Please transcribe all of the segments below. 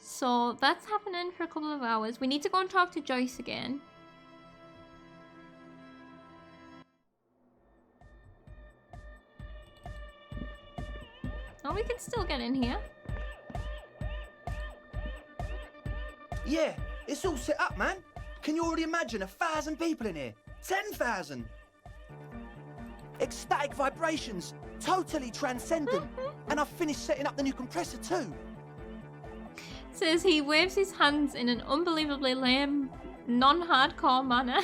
So that's happening for a couple of hours. We need to go and talk to Joyce again. Oh, we can still get in here. Yeah, it's all set up, man. Can you already imagine 1,000 people in here? 10,000. Ecstatic vibrations, totally transcendent. And I've finished setting up the new compressor too. Says he waves his hands in an unbelievably lame, non-hardcore manner.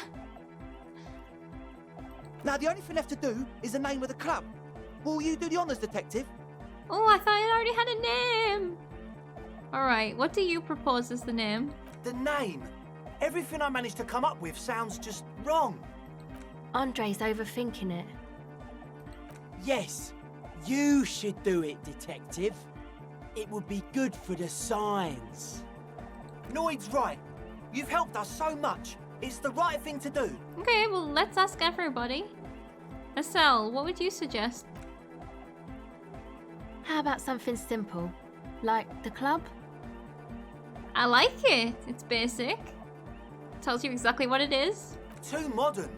Now the only thing left to do is the name of the club. Will you do the honours, detective? Oh, I thought it already had a name. Alright, what do you propose as the name? The name. Everything I managed to come up with sounds just wrong. Andre's overthinking it. Yes, you should do it, detective. It would be good for the signs. Noid's right. You've helped us so much. It's the right thing to do. Okay, well, let's ask everybody. Estelle, what would you suggest? How about something simple? Like the club? I like it. It's basic. Tells you exactly what it is. Too modern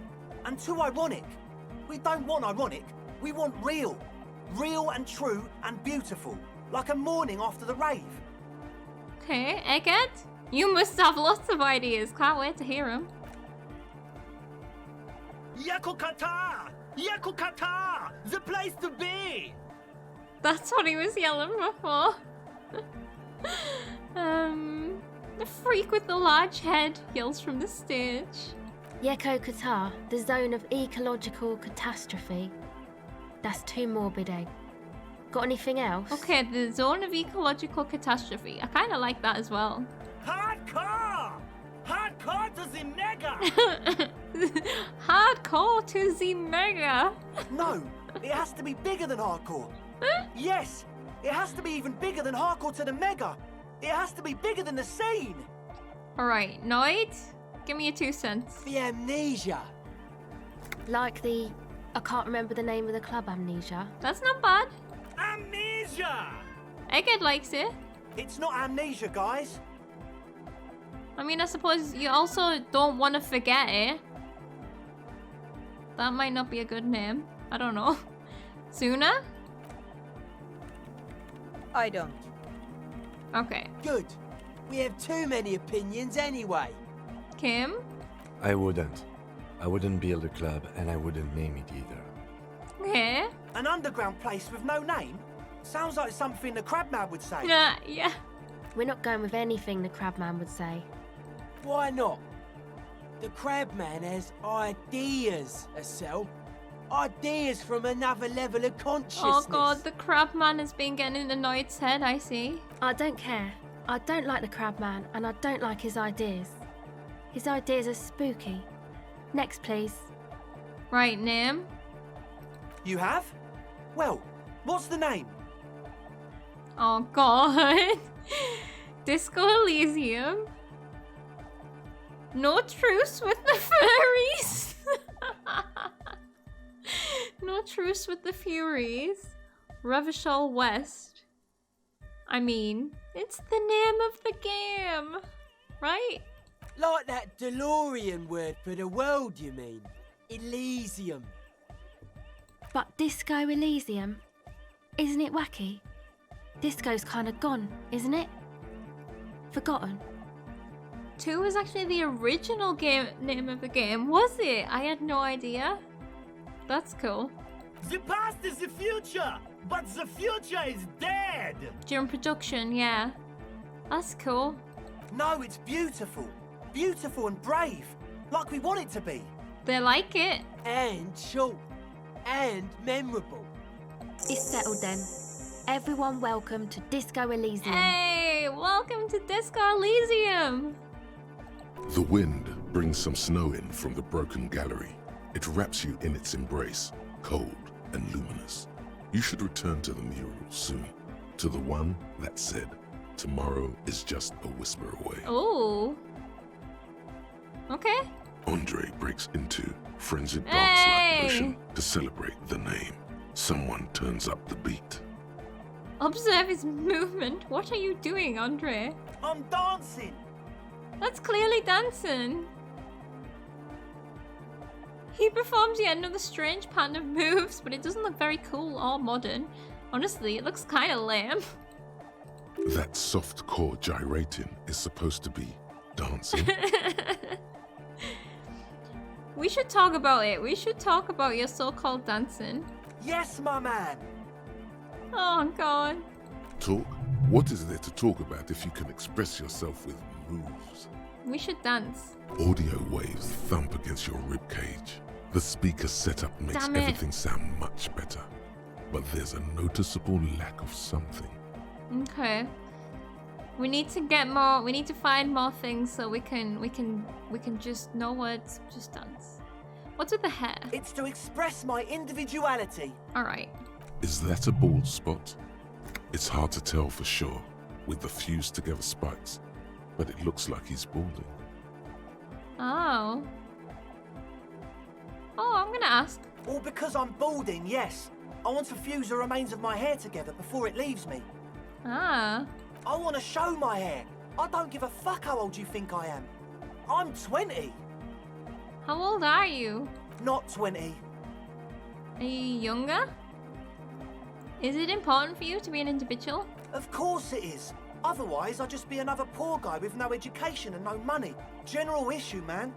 and too ironic. We don't want ironic. We want real. Real and true and beautiful. Like a morning after the rave. Okay, Egghead? You must have lots of ideas. Can't wait to hear them. Yakokata! Yakokata! The place to be! That's what he was yelling before. The freak with the large head yells from the stage. Yeko Qatar, the zone of ecological catastrophe. That's too morbid, eh? Got anything else? Okay, the zone of ecological catastrophe. I kind of like that as well. Hardcore! Hardcore to the mega! Hardcore to the mega. No, it has to be bigger than hardcore. Yes, it has to be even bigger than hardcore to the mega. It has to be bigger than the scene. Alright, Noid, give me your 2 cents. The amnesia. Like the... I can't remember the name of the club, Amnesia. That's not bad. Amnesia! Egghead likes it. It's not amnesia, guys. I mean, I suppose you also don't want to forget it. That might not be a good name. I don't know. Suna? I don't. Okay. Good. We have too many opinions anyway. Kim? I wouldn't. I wouldn't build a club, and I wouldn't name it either. Okay. An underground place with no name? Sounds like something the Crabman would say. Yeah. We're not going with anything the Crabman would say. Why not? The Crabman has ideas, Estelle. Ideas from another level of consciousness. Oh god, the Crabman has been getting in the Noid's head, I see. I don't care. I don't like the Crabman, and I don't like his ideas. His ideas are spooky. Next, please. Right, name? You have? Well, what's the name? Oh god. Disco Elysium. No truce with the furries. No truce with the Furies. Revachol West. I mean, it's the name of the game, right? Like that DeLorean word for the world, you mean? Elysium. But Disco Elysium? Isn't it wacky? Disco's kind of gone, isn't it? Forgotten. 2 was actually the original name of the game, was it? I had no idea. That's cool. The past is the future, but the future is dead. During production, yeah. That's cool. No, it's beautiful. Beautiful and brave. Like we want it to be. They like it. And short. And memorable. It's settled then. Everyone welcome to Disco Elysium. Hey, welcome to Disco Elysium. The wind brings some snow in from the broken gallery. It wraps you in its embrace, cold and luminous. You should return to the mural soon, to the one that said, tomorrow is just a whisper away. Oh. Okay. Andre breaks into frenzied Hey! dance-like motion to celebrate the name. Someone turns up the beat. Observe his movement. What are you doing, Andre? I'm dancing. That's clearly dancing. He performs yet another strange pattern of moves, but it doesn't look very cool or modern. Honestly, it looks kind of lame. That soft core gyrating is supposed to be dancing. We should talk about it. We should talk about your so-called dancing. Yes, my man. Oh, God. Talk? What is there to talk about if you can express yourself with moves? We should dance. Audio waves thump against your ribcage. The speaker setup makes Damn it. everything sound much better. But there's a noticeable lack of something. Okay. We need to get more. We need to find more things so we can just no words, just dance. What's with the hair? It's to express my individuality. All right. Is that a bald spot? It's hard to tell for sure with the fused together spikes, but it looks like he's balding. Oh. Oh, I'm gonna ask. Or because I'm balding, yes. I want to fuse the remains of my hair together before it leaves me. Ah. I want to show my hair. I don't give a fuck how old you think I am. I'm 20. How old are you? Not 20. Are you younger? Is it important for you to be an individual? Of course it is. Otherwise, I'd just be another poor guy with no education and no money. General issue, man.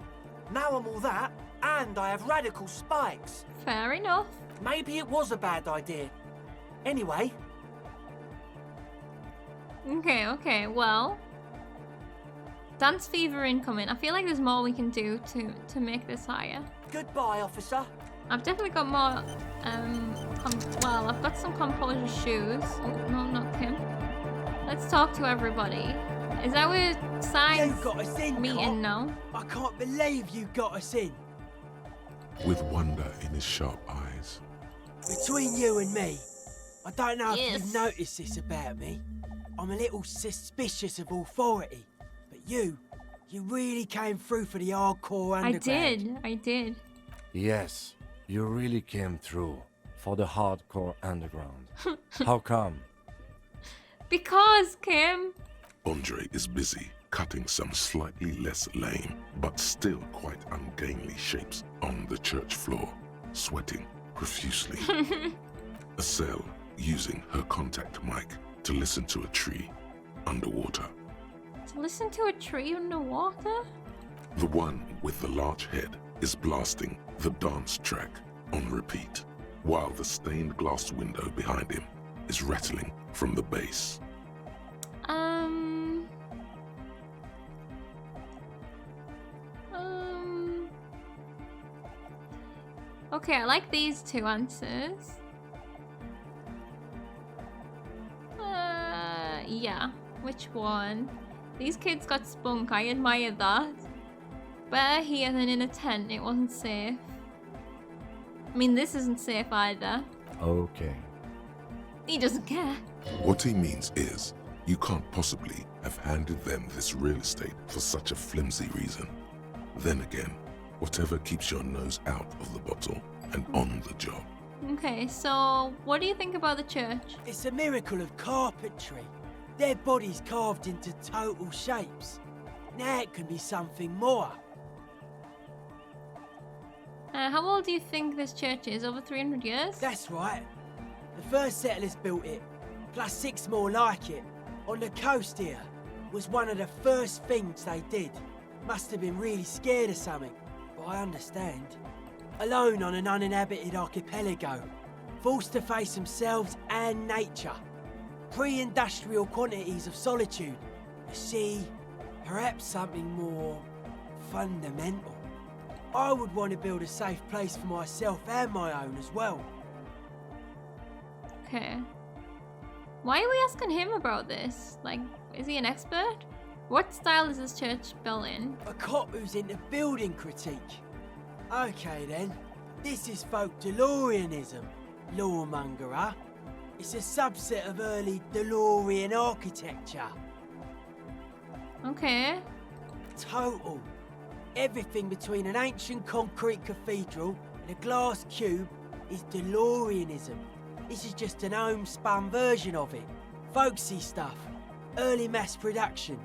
Now I'm all that, and I have radical spikes. Fair enough. Maybe it was a bad idea. Anyway, Okay, well. Dance fever incoming. I feel like there's more we can do to make this higher. goodbye, officer. I've definitely got more, well, I've got some composure shoes. Oh, no, not him. Let's talk to everybody. Is our You science got us in, meeting cop. now? I can't believe you got us in. With wonder in his sharp eyes. Between you and me, I don't know if Yes. you've noticed this about me. I'm a little suspicious of authority, but you really came through for the hardcore underground. I did. Yes, you really came through for the hardcore underground. How come? Because, Kim. Andre is busy cutting some slightly less lame, but still quite ungainly shapes on the church floor, sweating profusely. Estelle using her contact mic to listen to a tree underwater. To listen to a tree underwater? The one with the large head is blasting the dance track on repeat, while the stained glass window behind him is rattling from the bass. Okay, I like these two answers. Yeah. Which one? These kids got spunk. I admire that. Better here than in a tent. It wasn't safe. I mean, this isn't safe either. Okay. He doesn't care. What he means is, you can't possibly have handed them this real estate for such a flimsy reason. Then again, whatever keeps your nose out of the bottle and on the job. Okay, so what do you think about the church? It's a miracle of carpentry. Their bodies carved into total shapes. Now it can be something more. How old do you think this church is? Over 300 years? That's right. The first settlers built it, plus 6 more like it, on the coast here. Was one of the first things they did. Must have been really scared of something, but I understand. Alone on an uninhabited archipelago, forced to face themselves and nature. Pre-industrial quantities of solitude. You see, perhaps something more fundamental. I would want to build a safe place for myself and my own as well. Okay. Why are we asking him about this? Like, is he an expert? What style is this church built in? A cop who's into building critique. Okay then, this is folk DeLoreanism, lawmongerer. It's a subset of early DeLorean architecture. Okay. Total. Everything between an ancient concrete cathedral and a glass cube is DeLoreanism. This is just an homespun version of it. Folksy stuff. Early mass production.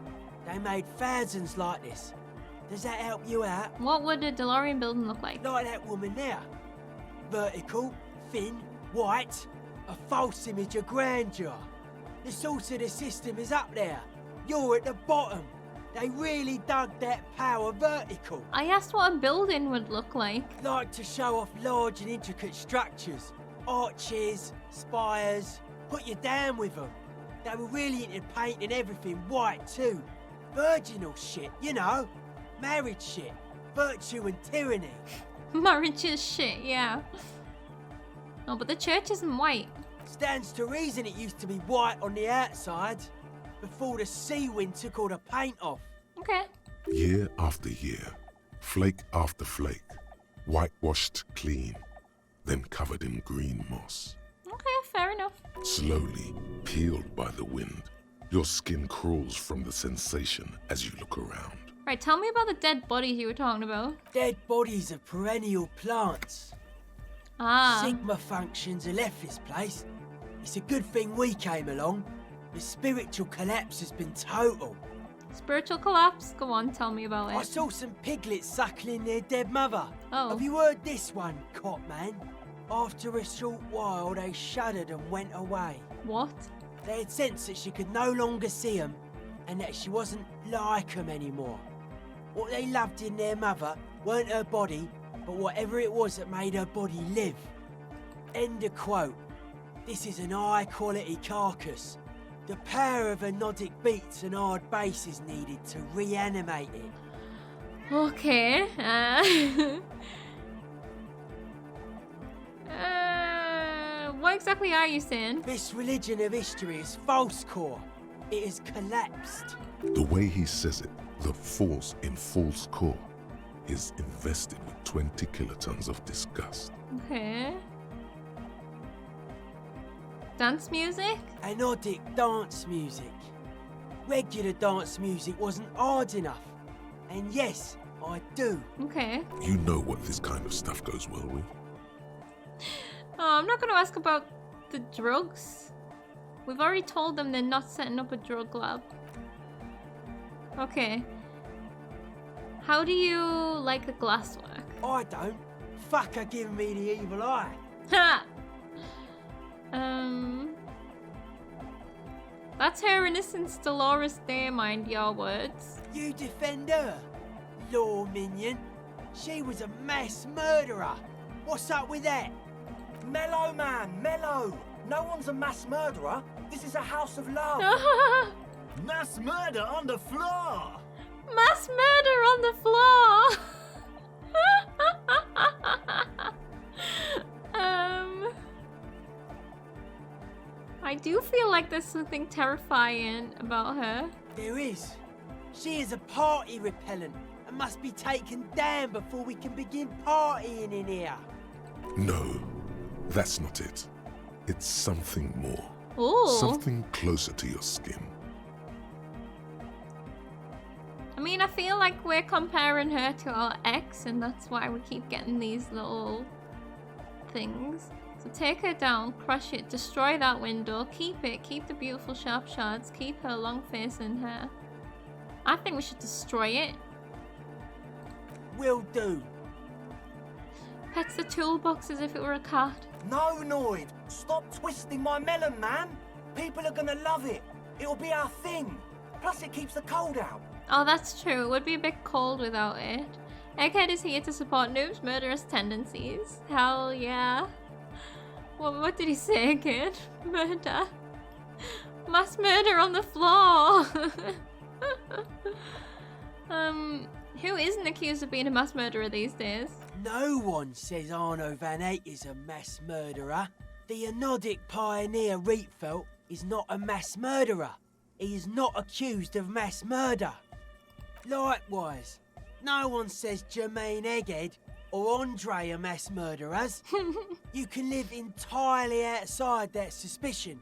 They made thousands like this. Does that help you out? What would a DeLorean building look like? Like that woman there. Vertical, thin, white. A false image of grandeur. The source of the system is up there. You're at the bottom. They really dug that power vertical. I asked what a building would look like. Like to show off large and intricate structures. Arches, spires. Put you down with them. They were really into painting everything white too. Virginal shit, you know. Marriage shit. Virtue and tyranny. Marriage is shit, yeah. Oh, but the church isn't white. Stands to reason it used to be white on the outside. Before the sea wind took all the paint off. Okay. Year after year, flake after flake, whitewashed clean, then covered in green moss. Okay, fair enough. Slowly peeled by the wind, your skin crawls from the sensation as you look around. Right, tell me about the dead bodies you were talking about. Dead bodies of perennial plants. Ah. Sigma functions have left this place. It's a good thing we came along. The spiritual collapse has been total. Spiritual collapse? Go on, tell me about it. I saw some piglets suckling their dead mother. Oh. Have you heard this one, cop man? After a short while, they shuddered and went away. What? They had sensed that she could no longer see them and that she wasn't like them anymore. What they loved in their mother weren't her body, but whatever it was that made her body live. End of quote. This is an high-quality carcass. The power of anodic beats and hard bass is needed to reanimate it. Okay. What exactly are you saying? This religion of history is false core. It has collapsed. The way he says it, the force in false core is invested with 20 kilotons of disgust. Okay. Dance music? Anodic dance music. Regular dance music wasn't hard enough. And yes, I do. Okay. You know what this kind of stuff goes well with. Oh, I'm not going to ask about the drugs. We've already told them they're not setting up a drug lab. Okay. How do you like the glasswork? I don't. Fuck her giving me the evil eye. Ha! That's her innocence Dolores Day, mind your words. You defend her? Law minion. She was a mass murderer. What's up with that? Mellow, man, mellow. No one's a mass murderer. This is a house of love. Mass murder on the floor. Mass murder on the floor! I do feel like there's something terrifying about her. There is. She is a party repellent and must be taken down before we can begin partying in here. No, that's not it. It's something more. Ooh. Something closer to your skin. I mean, I feel like we're comparing her to our ex, and that's why we keep getting these little things. So take her down, crush it, destroy that window, keep the beautiful sharp shards, keep her long face in hair. I think we should destroy it. Will do. Pets the toolbox as if it were a cat. No, Noid. Stop twisting my melon, man. People are gonna love it. It'll be our thing. Plus, it keeps the cold out. Oh, that's true. It would be a bit cold without it. Egghead is here to support Noob's murderous tendencies. Hell yeah. What did he say again? Murder. Mass murder on the floor. Who isn't accused of being a mass murderer these days? No one says Arno van Eyck is a mass murderer. The anodic pioneer Rietveld is not a mass murderer. He is not accused of mass murder. Likewise, no one says Jermaine Egghead or Andre are mass murderers. You can live entirely outside that suspicion.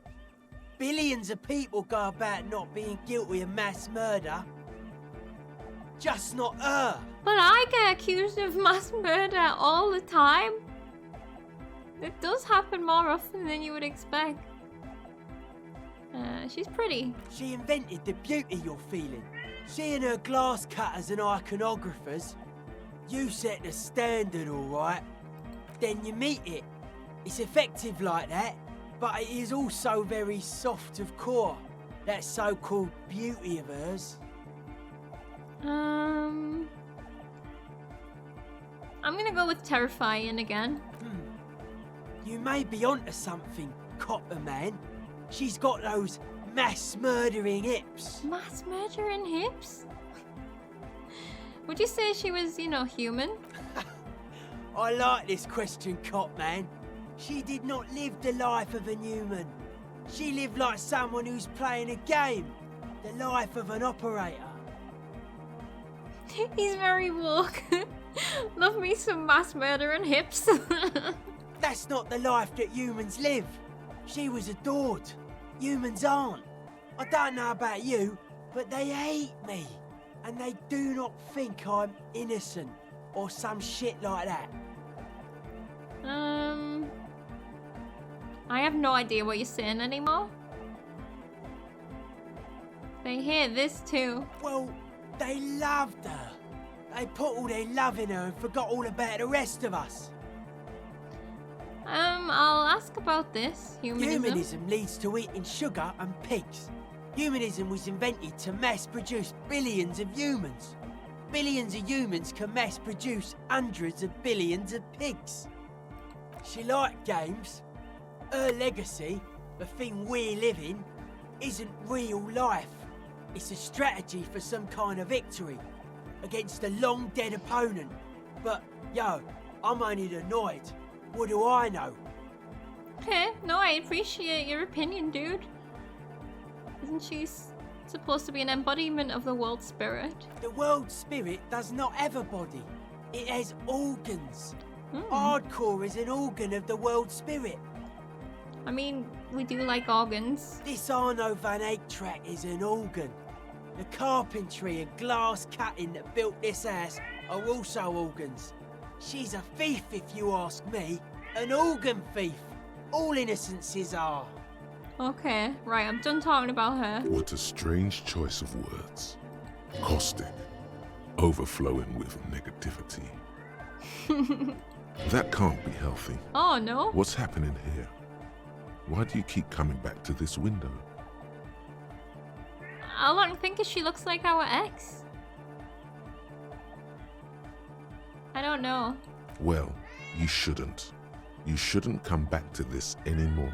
Billions of people go about not being guilty of mass murder. Just not her. But I get accused of mass murder all the time. It does happen more often than you would expect. She's pretty. She invented the beauty you're feeling. Seeing her glass cutters and iconographers, you set the standard, alright. Then you meet it. It's effective like that, but it is also very soft of core. That so-called beauty of hers. I'm gonna go with terrifying again. You may be onto something, Copper Man. She's got those mass-murdering hips. Mass murdering hips? Would you say she was, you know, human? I like this question, Cop Man. She did not live the life of a human. She lived like someone who's playing a game. The life of an operator. He's very woke. Love me some mass murdering hips. That's not the life that humans live. She was adored. Humans aren't. I don't know about you, but they hate me. And they do not think I'm innocent or some shit like that. I have no idea what you're saying anymore. They hear this too. Well, they loved her. They put all their love in her and forgot all about the rest of us. I'll ask about this. Humanism leads to eating sugar and pigs. Humanism was invented to mass-produce billions of humans. Billions of humans can mass-produce hundreds of billions of pigs. She liked games. Her legacy, the thing we live in, isn't real life. It's a strategy for some kind of victory against a long-dead opponent. But, yo, I'm only annoyed. What do I know? Okay, no, I appreciate your opinion, dude. Isn't she supposed to be an embodiment of the world spirit? The world spirit does not have a body. It has organs. Hardcore is an organ of the world spirit. I mean, we do like organs. This Arno van Eyck track is an organ. The carpentry and glass cutting that built this house are also organs. She's a thief, if you ask me. An organ thief. All innocences are. Okay, right, I'm done talking about her. What a strange choice of words. Caustic. Overflowing with negativity. That can't be healthy. Oh, no? What's happening here? Why do you keep coming back to this window? All I think is she looks like our ex. I don't know. Well, you shouldn't. You shouldn't come back to this anymore.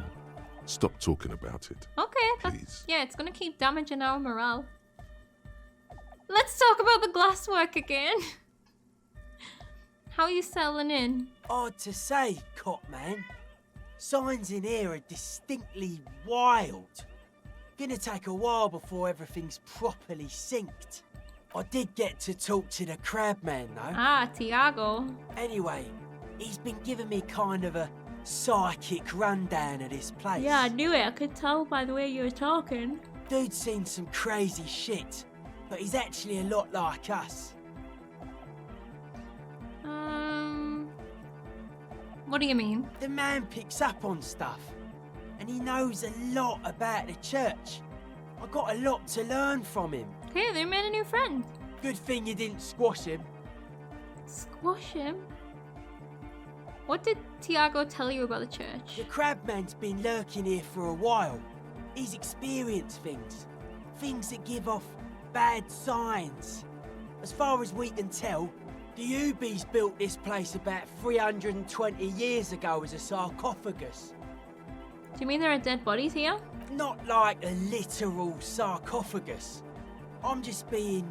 Stop talking about it. Okay, Please. yeah, it's gonna keep damaging our morale. Let's talk about the glasswork again. How are you settling in? Odd to say, Cop Man. Signs in here are distinctly wild. Gonna take a while before everything's properly synced. I did get to talk to the crab man though. Ah, Tiago. Anyway, he's been giving me kind of a psychic rundown of this place. Yeah, I knew it. I could tell by the way you were talking. Dude's seen some crazy shit, but he's actually a lot like us. What do you mean? The man picks up on stuff, and he knows a lot about the church. I got a lot to learn from him. Okay, they made a new friend. Good thing you didn't squash him. Squash him? What did Tiago tell you about the church? The crabman's been lurking here for a while. He's experienced things. Things that give off bad signs. As far as we can tell, the Ubies built this place about 320 years ago as a sarcophagus. Do you mean there are dead bodies here? Not like a literal sarcophagus. I'm just being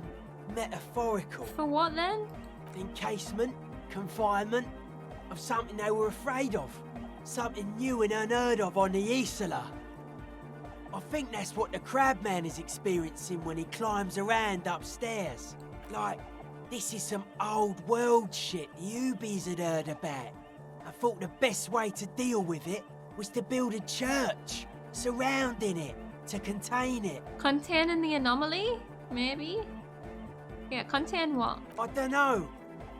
metaphorical. For what then? Encasement, confinement, of something they were afraid of. Something new and unheard of on the Isola. I think that's what the crabman is experiencing when he climbs around upstairs. Like, this is some old world shit the Ubies had heard about. I thought the best way to deal with it was to build a church surrounding it to contain it. Containing the anomaly? Maybe? Yeah, contain what? I don't know.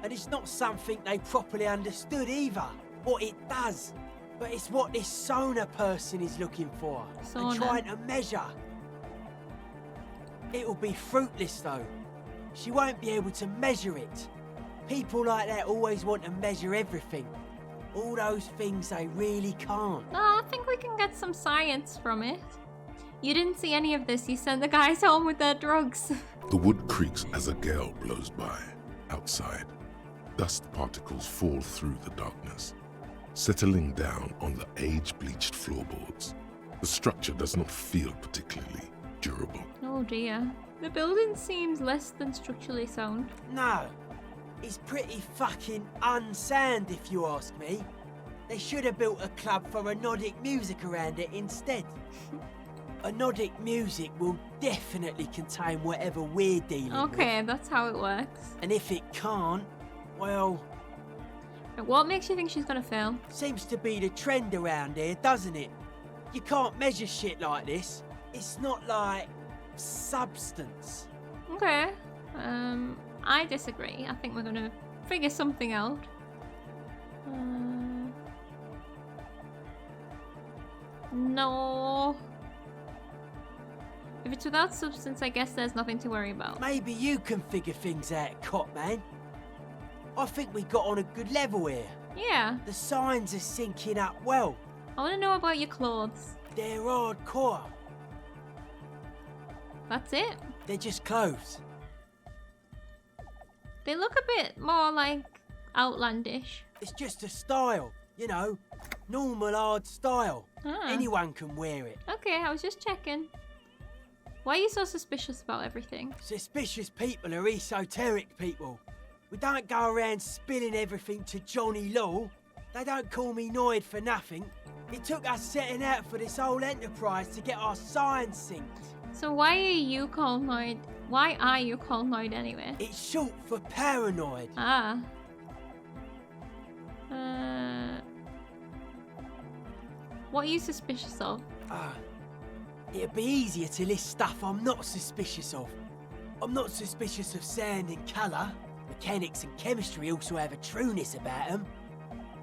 And it's not something they properly understood either. What it does. But it's what this Sona person is looking for. Sona. And trying to measure. It'll be fruitless though. She won't be able to measure it. People like that always want to measure everything. All those things they really can't. Oh, I think we can get some science from it. You didn't see any of this. You sent the guys home with their drugs. The wood creaks as a gale blows by. Outside, dust particles fall through the darkness, settling down on the age-bleached floorboards. The structure does not feel particularly durable. Oh dear. The building seems less than structurally sound. No. It's pretty fucking unsound if you ask me. They should have built a club for anodic music around it instead. Anodic music will definitely contain whatever we're dealing with. Okay, that's how it works. And if it can't, well... What makes you think she's gonna fail? Seems to be the trend around here, doesn't it? You can't measure shit like this. It's not like substance. Okay. I disagree. I think we're gonna figure something out. No. If it's without substance, I guess there's nothing to worry about. Maybe you can figure things out, Cop Man. I think we got on a good level here. Yeah. The signs are syncing up well. I want to know about your clothes. They're hardcore. That's it. They're just clothes. They look a bit more like outlandish. It's just a style, you know, normal hard style. Ah. Anyone can wear it. Okay, I was just checking. Why are you so suspicious about everything? Suspicious people are esoteric people. We don't go around spilling everything to Johnny Law. They don't call me Noid for nothing. It took us setting out for this whole enterprise to get our science synced. So why are you called Noid? Why are you called Noid anyway? It's short for paranoid. Ah. What are you suspicious of? It'd be easier to list stuff I'm not suspicious of. I'm not suspicious of sound and colour. Mechanics and chemistry also have a trueness about them.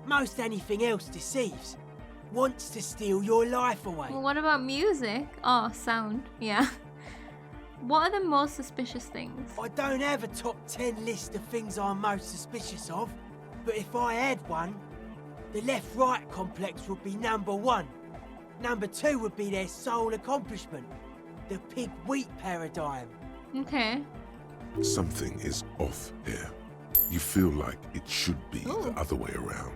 Most anything else deceives. Wants to steal your life away. Well, what about music? Oh, sound. Yeah. What are the most suspicious things? I don't have a top 10 list of things I'm most suspicious of, but if I had one, the left-right complex would be number 1. Number 2 would be their sole accomplishment, the pig-wheat paradigm. Okay. Something is off here. You feel like it should be Ooh. the other way around.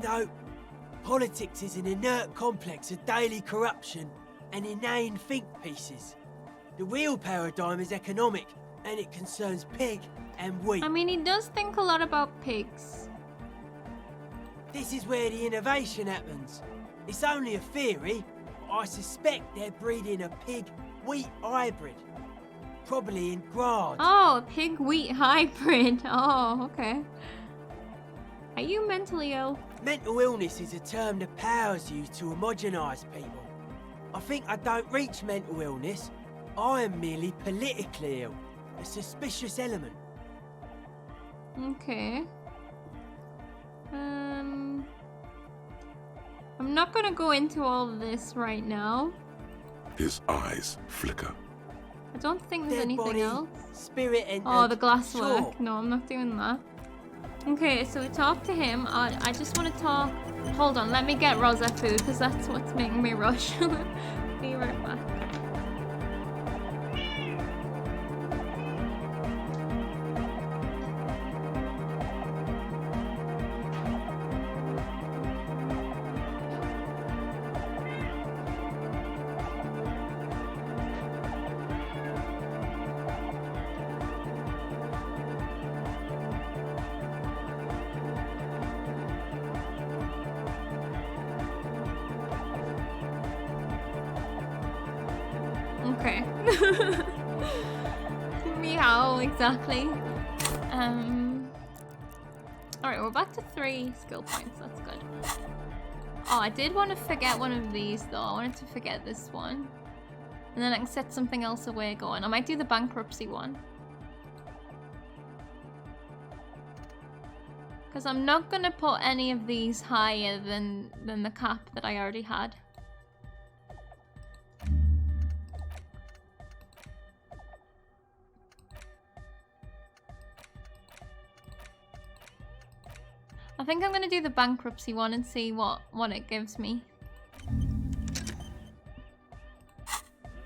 No, politics is an inert complex of daily corruption and inane think pieces. The real paradigm is economic, and it concerns pig and wheat. I mean, he does think a lot about pigs. This is where the innovation happens. It's only a theory, but I suspect they're breeding a pig-wheat hybrid. Probably in Grad. Oh, a pig-wheat hybrid. Oh, okay. Are you mentally ill? Mental illness is a term the powers use to homogenise people. I think I don't reach mental illness. I am merely politically ill. A suspicious element. Okay. I'm not gonna go into all of this right now. His eyes flicker. I don't think there's Dead anything body, else. Spirit entered. Oh, the glasswork. Sure. No, I'm not doing that. Okay, so we talked to him. I just want to talk. Hold on, let me get Rosa food because that's what's making me rush. Be right back. Okay. Meow, exactly. Alright, we're back to 3 skill points, that's good. Oh, I did want to forget one of these though. I wanted to forget this one. And then I can set something else away going. I might do the bankruptcy one. Because I'm not going to put any of these higher than the cap that I already had. I think I'm going to do the bankruptcy one and see what it gives me.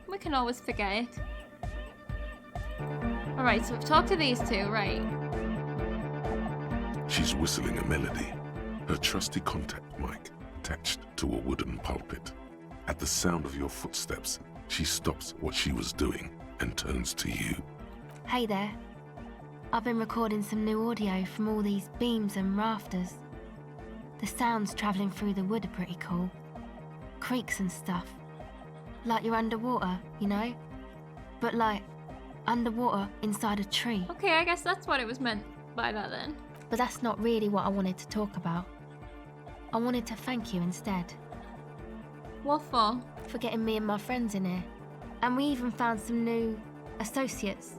We can always forget it. Alright, so we've talked to these two, right? She's whistling a melody, her trusty contact mic attached to a wooden pulpit. At the sound of your footsteps, she stops what she was doing and turns to you. Hey there. I've been recording some new audio from all these beams and rafters. The sounds travelling through the wood are pretty cool. Creaks and stuff. Like you're underwater, you know? But like, underwater inside a tree. Okay, I guess that's what it was meant by that then. But that's not really what I wanted to talk about. I wanted to thank you instead. What for? For getting me and my friends in here. And we even found some new associates,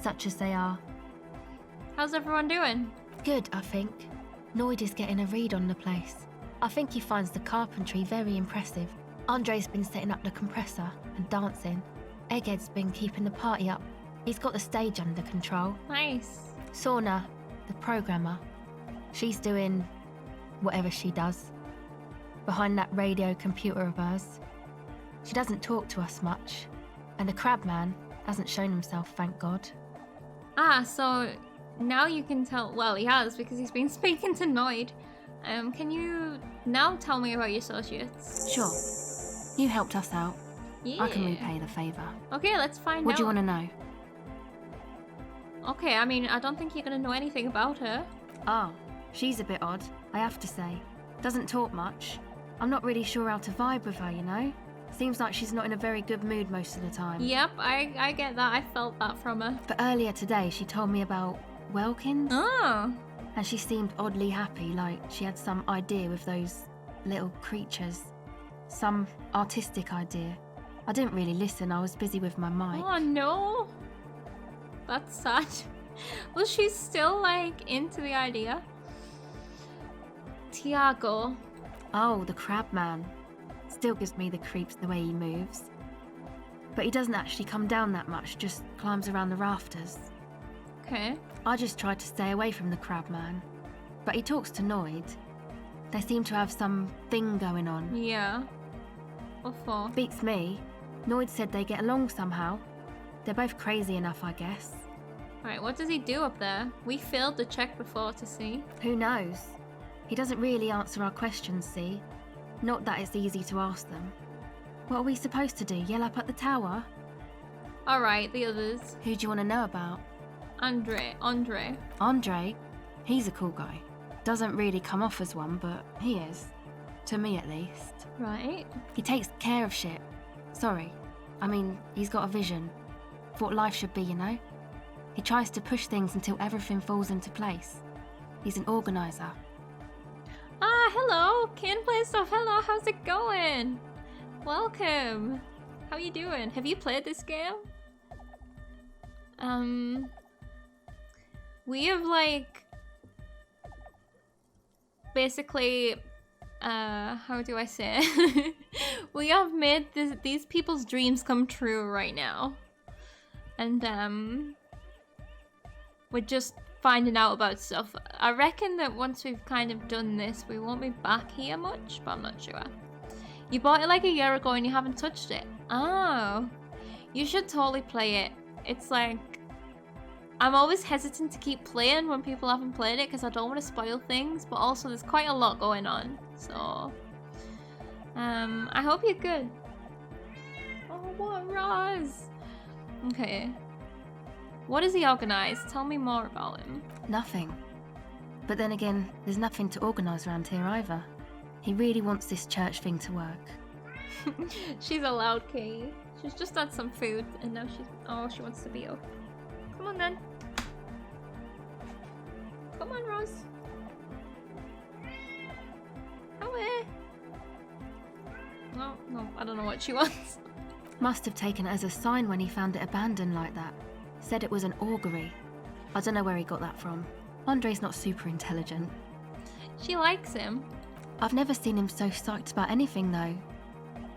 such as they are. How's everyone doing? Good, I think. Noid is getting a read on the place. I think he finds the carpentry very impressive. Andre's been setting up the compressor and dancing. Egghead's been keeping the party up. He's got the stage under control. Nice. Sauna, the programmer, she's doing whatever she does behind that radio computer of hers. She doesn't talk to us much. And the crabman hasn't shown himself, thank God. Ah, so now you can tell. Well, he has because he's been speaking to Noid. Can you now tell me about your associates? Sure. You helped us out. Yeah. I can repay the favour. Okay, let's find What out. do you want to know? Okay, I mean, I don't think you're gonna know anything about her. Oh, she's a bit odd, I have to say. Doesn't talk much. I'm not really sure how to vibe with her, you know? Seems like she's not in a very good mood most of the time. Yep, I get that. I felt that from her. But earlier today, she told me about Welkins. Oh. And she seemed oddly happy, like she had some idea with those little creatures. Some artistic idea. I didn't really listen, I was busy with my mic. Oh no. That's sad. Well, she's still like into the idea. Tiago. Oh, the crab man. Still gives me the creeps the way he moves. But he doesn't actually come down that much, just climbs around the rafters. Okay. I just tried to stay away from the crab man. But he talks to Noid. They seem to have some thing going on. Yeah. What for? Beats me. Noid said they get along somehow. They're both crazy enough, I guess. Alright, what does he do up there? We failed the check before to see. Who knows? He doesn't really answer our questions, see? Not that it's easy to ask them. What are we supposed to do? Yell up at the tower? Alright, the others. Who do you want to know about? Andre. Andre? He's a cool guy. Doesn't really come off as one, but he is. To me, at least. Right. He takes care of shit. Sorry. I mean, he's got a vision. For what life should be, you know? He tries to push things until everything falls into place. He's an organizer. Ah, hello. Ken Play Stuff. Hello, how's it going? Welcome. How you doing? Have you played this game? We have like basically how do I say it? We have made these people's dreams come true right now. And we're just finding out about stuff. I reckon that once we've kind of done this, we won't be back here much, but I'm not sure. You bought it like a year ago and you haven't touched it. Oh, you should totally play it. It's like, I'm always hesitant to keep playing when people haven't played it because I don't want to spoil things, but also there's quite a lot going on. So, I hope you're good. Oh, what Roz? Okay. What does he organise? Tell me more about him. Nothing. But then again, there's nothing to organise around here either. He really wants this church thing to work. She's a loud kitty. She's just had some food and now she wants to be up. Come on then. Come on, Roz. Away. I don't know what she wants. Must have taken it as a sign when he found it abandoned like that. Said it was an augury. I don't know where he got that from. Andre's not super intelligent. She likes him. I've never seen him so psyched about anything though.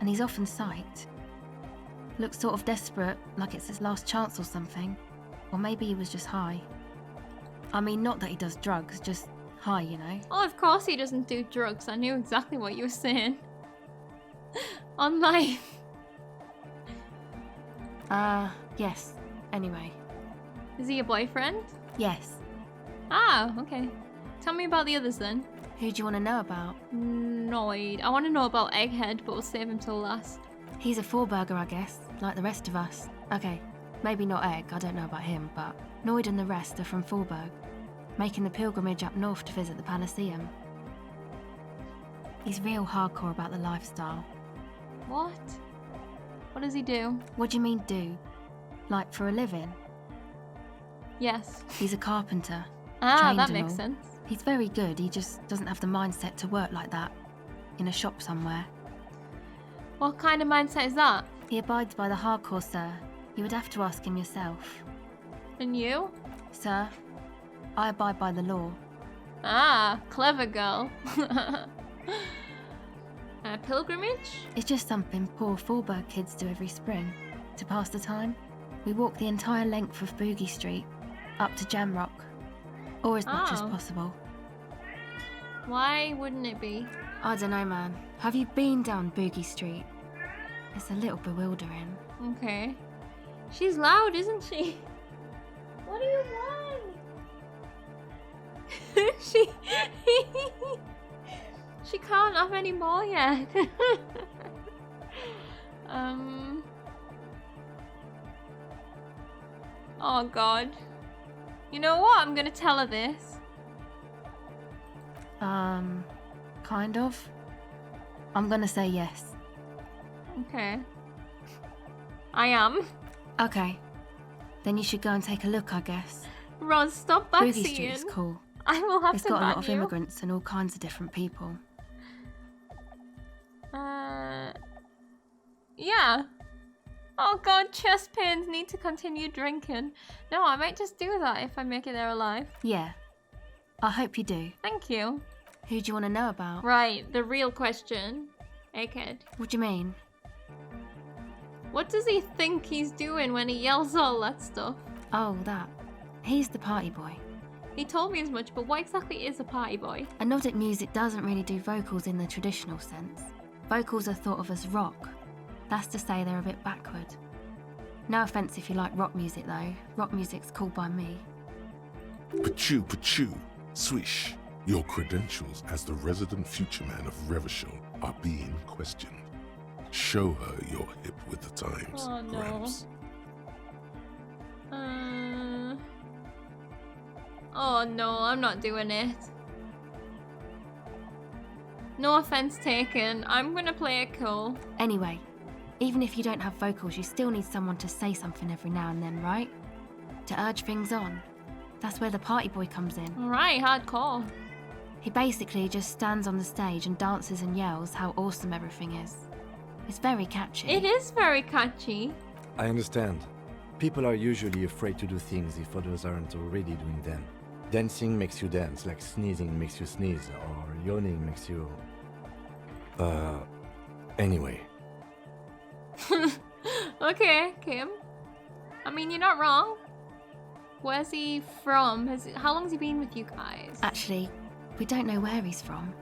And he's often psyched. Looks sort of desperate, like it's his last chance or something. Or maybe he was just high. I mean, not that he does drugs, just high, you know. Oh, of course he doesn't do drugs. I knew exactly what you were saying. On life. Yes. Anyway. Is he your boyfriend? Yes. Ah, okay. Tell me about the others then. Who do you want to know about? Noid. I want to know about Egghead, but we'll save him till last. He's a four-burger, I guess, like the rest of us. Okay, maybe not Egg, I don't know about him, but Noid and the rest are from Forburg, making the pilgrimage up north to visit the Palaceum. He's real hardcore about the lifestyle. What? What does he do? What do you mean do? Like for a living? Yes. He's a carpenter. Ah, trained that and makes all. sense. He's very good, he just doesn't have the mindset to work like that. In a shop somewhere. What kind of mindset is that? He abides by the hardcore, sir. You would have to ask him yourself. And you? Sir, I abide by the law. Ah, clever girl. A pilgrimage? It's just something poor Forburg kids do every spring, to pass the time. We walk the entire length of Boogie Street, up to Jamrock, or as much as Oh. possible. Why wouldn't it be? I don't know, man. Have you been down Boogie Street? It's a little bewildering. Okay. She's loud, isn't she? What do you want? She can't have any more yet. Oh god. You know what? I'm gonna tell her this. Kind of. I'm gonna say yes. Okay. I am. Okay. Then you should go and take a look, I guess. Roz, stop Boogie backseating. Street's cool. I will have It's to got a ban lot of you. immigrants and all kinds of different people. Yeah. Oh god, chest pains, need to continue drinking. No, I might just do that if I make it there alive. Yeah. I hope you do. Thank you. Who do you want to know about? Right, the real question. Egghead. What do you mean? What does he think he's doing when he yells all that stuff? Oh, that. He's the party boy. He told me as much, but what exactly is a party boy? And Nordic music doesn't really do vocals in the traditional sense. Vocals are thought of as rock. That's to say they're a bit backward. No offence if you like rock music though. Rock music's cool by me. Pachoo, pachoo, swish. Your credentials as the resident future man of Revachol are being questioned. Show her you're hip with the times, Oh, no. Gramps. Oh no, I'm not doing it. No offense taken. I'm gonna play it cool. Anyway, even if you don't have vocals, you still need someone to say something every now and then, right? To urge things on. That's where the party boy comes in. Alright, hardcore. He basically just stands on the stage and dances and yells how awesome everything is. It's very catchy. It is very catchy. I understand. People are usually afraid to do things if others aren't already doing them. Dancing makes you dance, like sneezing makes you sneeze, or yawning makes you... Anyway. Okay, Kim. I mean, you're not wrong. Where's he from? How long's he been with you guys? Actually, we don't know where he's from.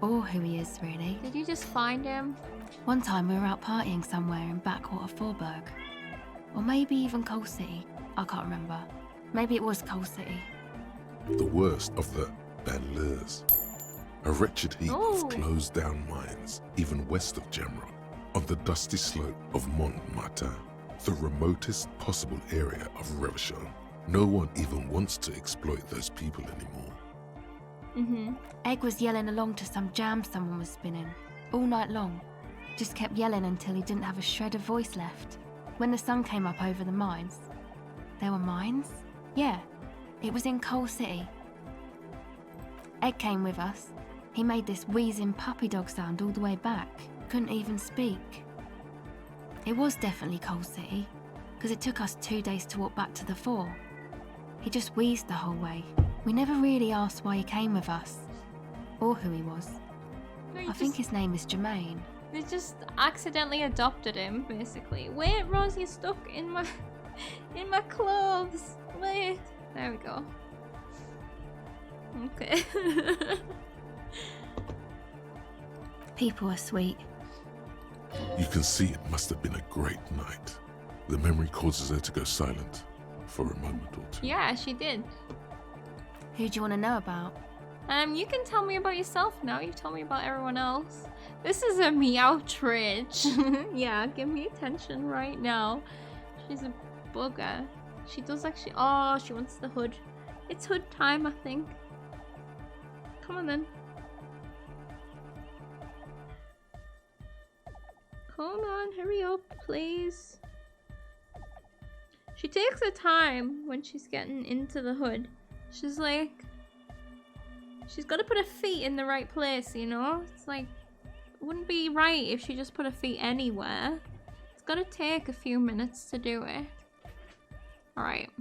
Or who he is, really. Did you just find him? One time we were out partying somewhere in backwater Forburg. Or maybe even Coal City. I can't remember. Maybe it was Coal City. The worst of the banlieues. A wretched heap Ooh. of closed down mines, even west of Jamrock, on the dusty slope of Montmartin, the remotest possible area of Revachol. No one even wants to exploit those people anymore. Mm-hmm. Egg was yelling along to some jam someone was spinning. All night long. Just kept yelling until he didn't have a shred of voice left. When the sun came up over the mines. There were mines? Yeah. It was in Coal City. Egg came with us. He made this wheezing puppy dog sound all the way back. Couldn't even speak. It was definitely Coal City, because it took us 2 days to walk back to the fort. He just wheezed the whole way. We never really asked why he came with us, or who he was. No, I think his name is Jermaine. They just accidentally adopted him, basically. Wait, Rose, you're stuck in my in my clothes. Wait. There we go. Okay. People are sweet. You can see it must have been a great night. The memory causes her to go silent for a moment or two. Yeah, she did. Who do you want to know about? You can tell me about yourself now. You've told me about everyone else. This is a Meowtrich. Yeah, give me attention right now. She's a bugger. She does actually. Oh, she wants the hood. It's hood time, I think. Come on then. Come on, hurry up, please. She takes her time when she's getting into the hood. She's like, she's got to put her feet in the right place, you know? It's like, it wouldn't be right if she just put her feet anywhere. It's got to take a few minutes to do it. Alright.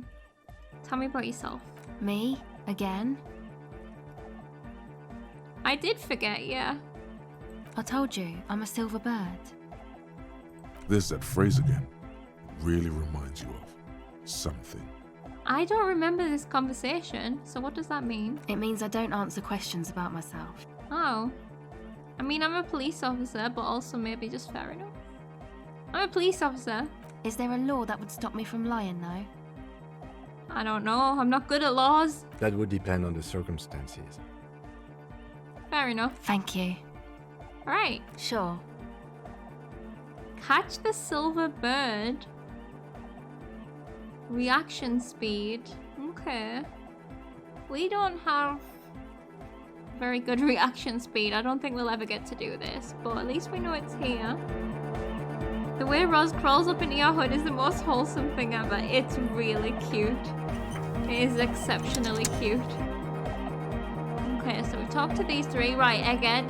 Tell me about yourself. Me? Again? I did forget, yeah. I told you, I'm a silver bird. There's that phrase again. Really reminds you of something. I don't remember this conversation, so what does that mean? It means I don't answer questions about myself. Oh. I mean, I'm a police officer, but also maybe just fair enough. I'm a police officer. Is there a law that would stop me from lying, though? I don't know. I'm not good at laws. That would depend on the circumstances. Fair enough. Thank you. Alright. Sure. Catch the silver bird. Reaction speed. Okay. We don't have very good reaction speed. I don't think we'll ever get to do this, but at least we know it's here. The way Roz crawls up into your hood is the most wholesome thing ever. It's really cute. It is exceptionally cute. Okay, so we talked to these three. Right, Egghead.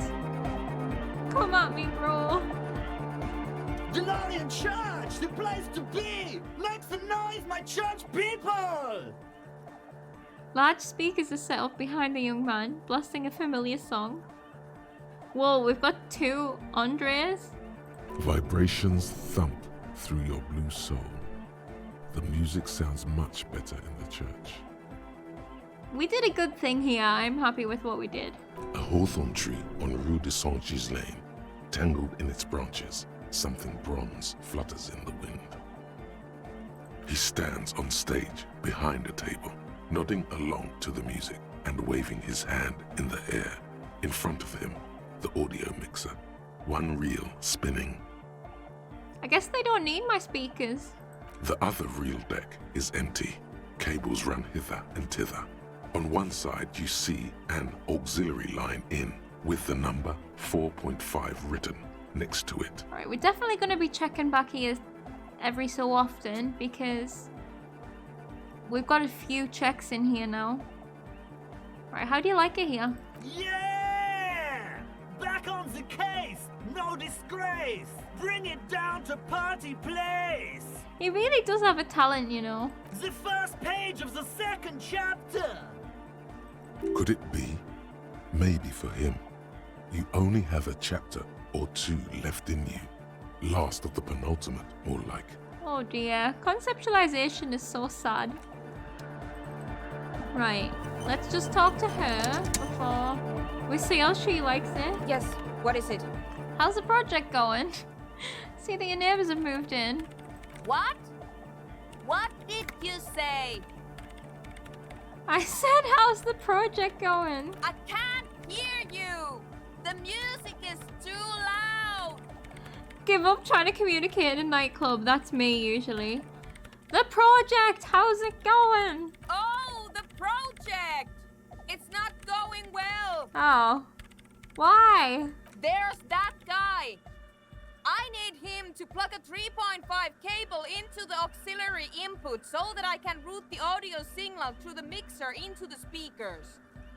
Come at me, bro. DeLorean Church, the place to be! Make some noise, my church people! Large speakers are set up behind the young man, blasting a familiar song. Whoa, we've got two Andres. Vibrations thump through your blue soul. The music sounds much better in the church. We did a good thing here. I'm happy with what we did. A hawthorn tree on Rue de Saint-Gilles Lane, tangled in its branches, something bronze flutters in the wind. He stands on stage behind a table, nodding along to the music and waving his hand in the air. In front of him, the audio mixer, one reel spinning. I guess they don't need my speakers. The other reel deck is empty. Cables run hither and thither. On one side, you see an auxiliary line in with the number 4.5 written next to it. Alright, we're definitely going to be checking back here every so often because we've got a few checks in here now. Alright, how do you like it here? Yeah! Back on the case! No disgrace! Bring it down to party place! He really does have a talent, you know. The first page of the second chapter! Could it be? Maybe for him, you only have a chapter or two left in you. Last of the penultimate, more like. Oh dear, conceptualization is so sad. Right, let's just talk to her before we see how she likes it. Yes, what is it? How's the project going? See that your neighbors have moved in. What? What did you say? I said, how's the project going? I can't hear you! The music is too loud! Give up trying to communicate in a nightclub. That's me usually. The project, how's it going? Oh, the project! It's not going well! Oh. Why? There's that guy! I need him to plug a 3.5 cable into the auxiliary input so that I can route the audio signal through the mixer into the speakers.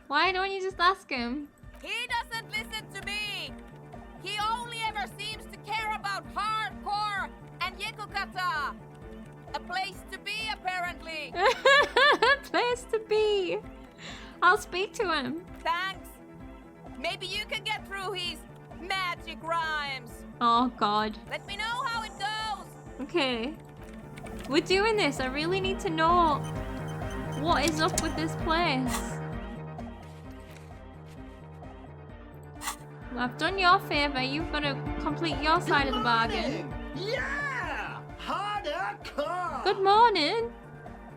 Why don't you just ask him? He doesn't listen to me! He only ever seems to care about hardcore and and Yekukata! A place to be, apparently! Place to be. I'll speak to him. Thanks! Maybe you can get through his magic rhymes! Oh god. Let me know how it goes! Okay. We're doing this. I really need to know what is up with this place. Well, I've done your favor. You've got to complete your side of the bargain. Yeah! HajdaH! Good morning.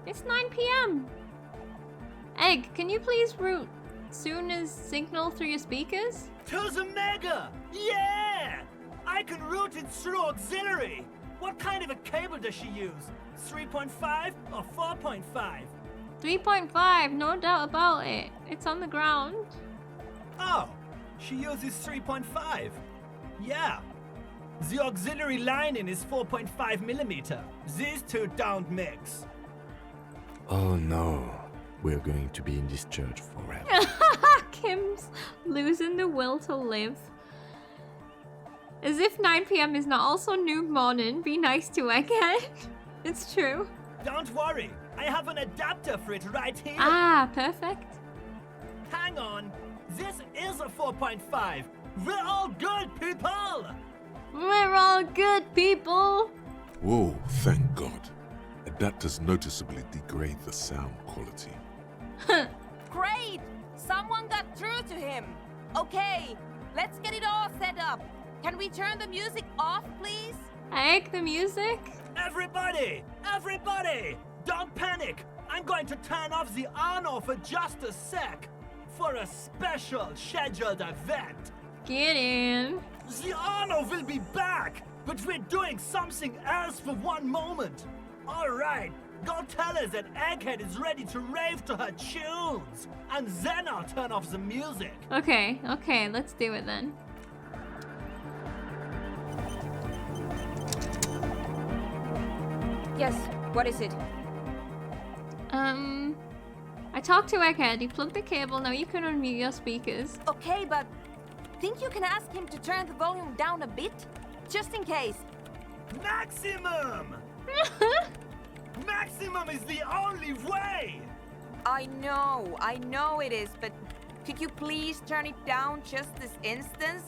It's 9 p.m. Egg, can you please route Suna's signal through your speakers? To the Mega! Yeah! I can route it through auxiliary. What kind of a cable does she use? 3.5 or 4.5? 3.5, no doubt about it. It's on the ground. Oh, she uses 3.5. Yeah. The auxiliary lining is 4.5 millimeter. These two don't mix. Oh no, we're going to be in this church forever. Kim's losing the will to live. As if 9 p.m. is not also noob morning. Be nice to Egghead. It's true. Don't worry, I have an adapter for it right here. Ah, perfect. Hang on, this is a 4.5. We're all good people. We're all good people. Whoa, thank God. Adapters noticeably degrade the sound quality. Great! Someone got through to him! Okay, let's get it all set up. Can we turn the music off, please? Egg the music. Everybody, don't panic. I'm going to turn off the on-off for just a sec for a special scheduled event. Get in. The on-off will be back, but we're doing something else for one moment. All right, go tell her that Egghead is ready to rave to her tunes, and then I'll turn off the music. Okay, let's do it then. Yes, what is it? I talked to Egghead. He plugged the cable. Now you can unmute your speakers. Okay, but think you can ask him to turn the volume down a bit? Just in case. Maximum! Maximum is the only way! I know it is, but could you please turn it down just this instance?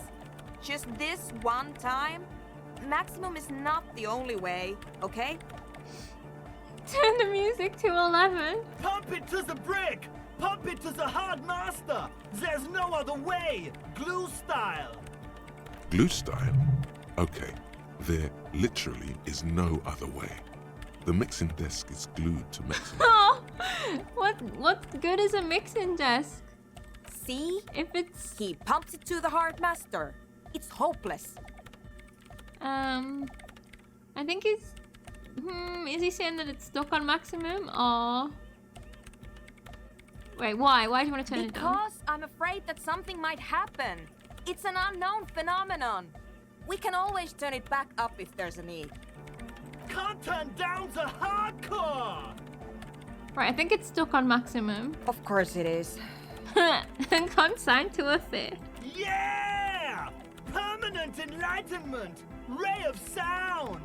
Just this one time? Maximum is not the only way, okay? Turn the music to 11. Pump it to the brick! Pump it to the hard master! There's no other way! Glue style! Glue style? Okay, there literally is no other way. The mixing desk is glued to maximum. Oh, what good is a mixing desk? See? If it's He pumps it to the hard master. It's hopeless. I think he's is he saying that it's stuck on maximum or wait, why do you want to turn it down? Because I'm afraid that something might happen. It's an unknown phenomenon. We can always turn it back up if there's a need. Can't turn down the hardcore! Right, I think it's stuck on maximum. Of course it is. Consigned to a fit. Yeah! Permanent enlightenment! Ray of sound!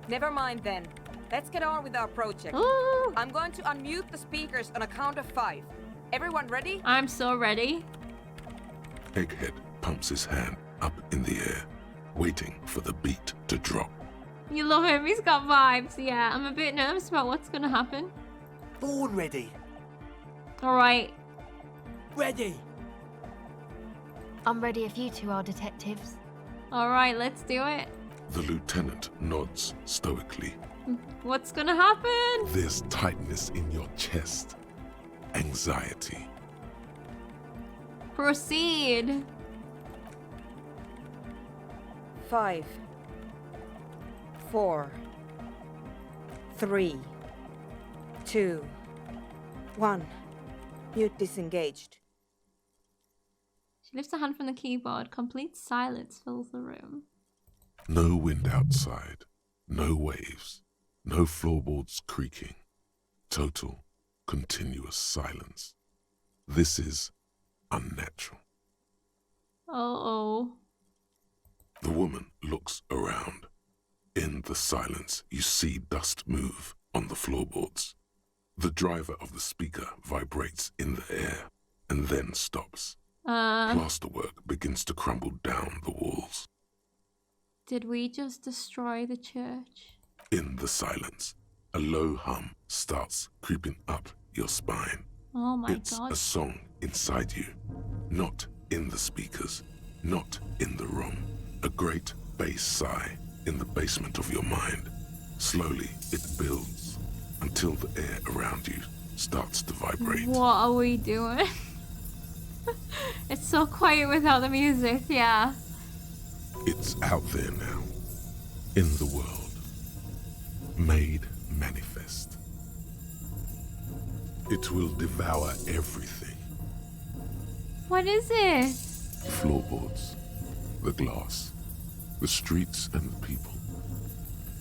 Never mind then. Let's get on with our project. Ooh, I'm going to unmute the speakers on a count of 5. Everyone ready? I'm so ready. Egghead pumps his hand up in the air, waiting for the beat to drop. You love him, he's got vibes. Yeah, I'm a bit nervous about what's gonna happen. Born ready. Alright. Ready. I'm ready if you two are detectives. Alright, let's do it. The lieutenant nods stoically. What's gonna happen? There's tightness in your chest. Anxiety. Proceed. 5, 4, 3, 2, 1. Mute disengaged. She lifts a hand from the keyboard. Complete silence fills the room. No wind outside. No waves. No floorboards creaking. Total, continuous silence. This is unnatural. Uh-oh. The woman looks around. In the silence, you see dust move on the floorboards. The driver of the speaker vibrates in the air and then stops. Plasterwork begins to crumble down the walls. Did we just destroy the church? In the silence, a low hum starts creeping up your spine. Oh my It's god. a song inside you, not in the speakers, not in the room. A great bass sigh in the basement of your mind. Slowly, it builds until the air around you starts to vibrate. What are we doing? It's so quiet without the music, yeah. It's out there now, in the world, made manifest. It will devour everything. What is it? The floorboards, the glass, the streets and the people.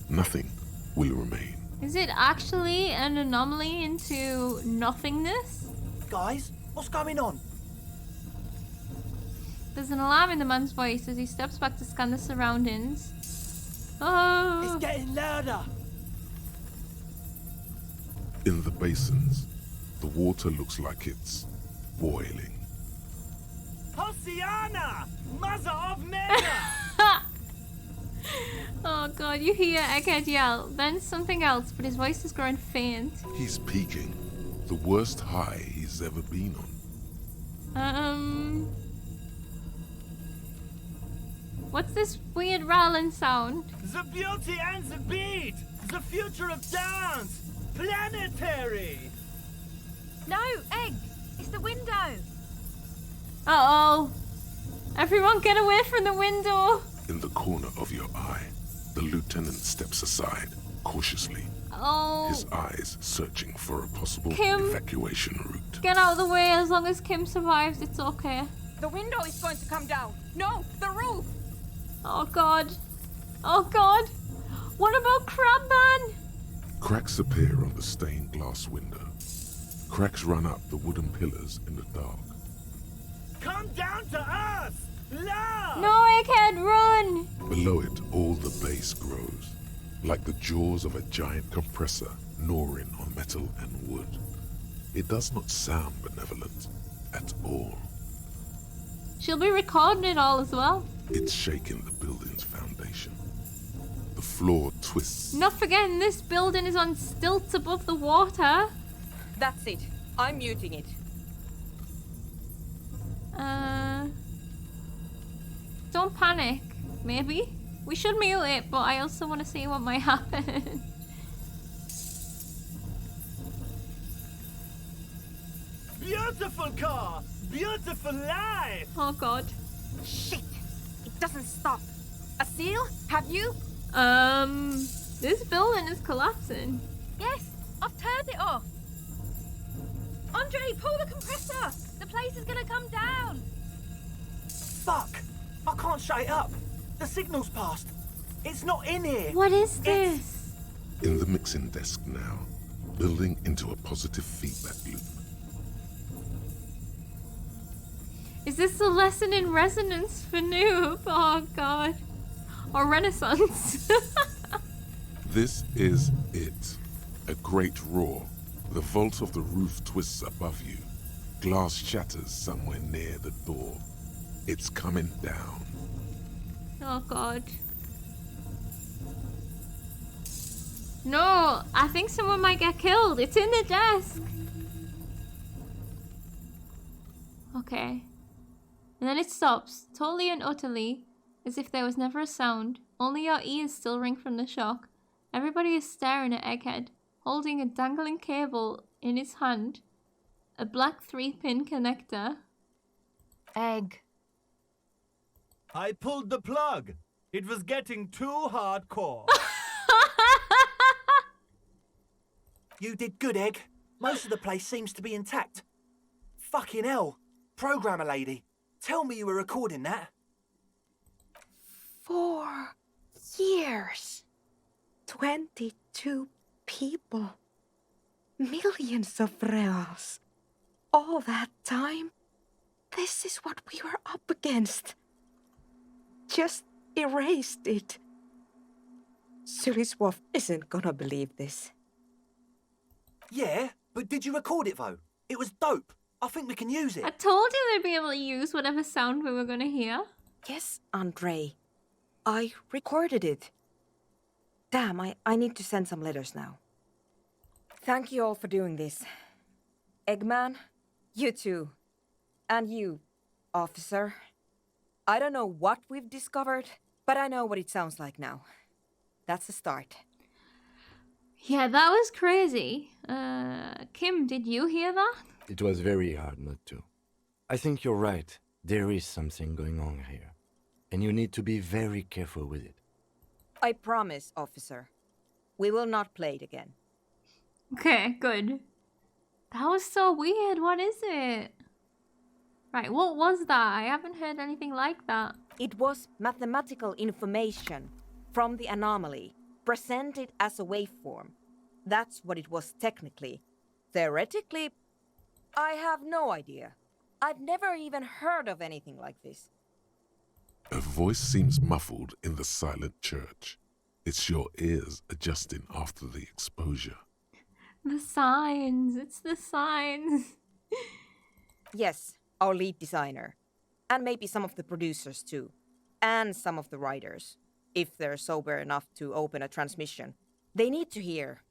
Nothing will remain. Is it actually an anomaly into nothingness? Guys, what's going on? There's an alarm in the man's voice as he steps back to scan the surroundings. Oh! It's getting louder. In the basins, the water looks like it's boiling. Hosiana! Mother of Mega! Oh god, you hear Egghead yell, then something else, but his voice is growing faint. He's peaking, the worst high he's ever been on. What's this weird rattling sound? The beauty and the beat! The future of dance! Planetary! No, Egg! It's the window! Uh-oh. Everyone get away from the window! In the corner of your eye, the lieutenant steps aside, cautiously, Oh. his eyes searching for a possible Kim. evacuation route. Get out of the way, as long as Kim survives, it's okay. The window is going to come down! No, the roof! Oh god. Oh god. What about Crabman? Cracks appear on the stained glass window. Cracks run up the wooden pillars in the dark. Come down to us! Love! No, Egghead, run! Below it, all the bass grows, like the jaws of a giant compressor gnawing on metal and wood. It does not sound benevolent at all. She'll be recording it all as well. It's shaking the building's foundation. The floor twists. Not forgetting this building is on stilts above the water. That's it. I'm muting it. Don't panic, maybe. We should mute it, but I also want to see what might happen. Beautiful car! Beautiful life! Oh god. Shit! It doesn't stop. A seal? Have you? This building is collapsing. Yes, I've turned it off. Andre, pull the compressor! The place is gonna come down! Fuck! I can't shut it up! The signal's passed! It's not in here! What is this? In the mixing desk now, building into a positive feedback loop. Is this a lesson in resonance for Noob? Oh god. Or Renaissance? This is it. A great roar. The vault of the roof twists above you. Glass shatters somewhere near the door. It's coming down. Oh god. No, I think someone might get killed. It's in the desk. Okay. And then it stops, totally and utterly, as if there was never a sound. Only your ears still ring from the shock. Everybody is staring at Egghead, holding a dangling cable in his hand. A black 3-pin connector. Egg. I pulled the plug! It was getting too hardcore. You did good, Egg. Most of the place seems to be intact. Fucking hell. Programmer lady, tell me you were recording that. 4 years. 22 people. Millions of reals. All that time. This is what we were up against. Just erased it. Suliswolf isn't gonna believe this. Yeah, but did you record it though? It was dope. I think we can use I it. told you they'd be able to use whatever sound we were gonna hear. Yes, Andre. I recorded it. Damn, I need to send some letters now. Thank you all for doing this. Eggman, you too. And you, officer. I don't know what we've discovered, but I know what it sounds like now. That's a start. Yeah, that was crazy. Kim, did you hear that? It was very hard not to. I think you're right. There is something going on here. And you need to be very careful with it. I promise, officer. We will not play it again. Okay, good. That was so weird. What is it? Right, what was that? I haven't heard anything like that. It was mathematical information from the anomaly, presented as a waveform. That's what it was technically. Theoretically, I have no idea. I've never even heard of anything like this. A voice seems muffled in the silent church. It's your ears adjusting after the exposure. The signs. It's the signs. Yes, our lead designer. And maybe some of the producers too. And some of the writers. If they're sober enough to open a transmission. They need to hear.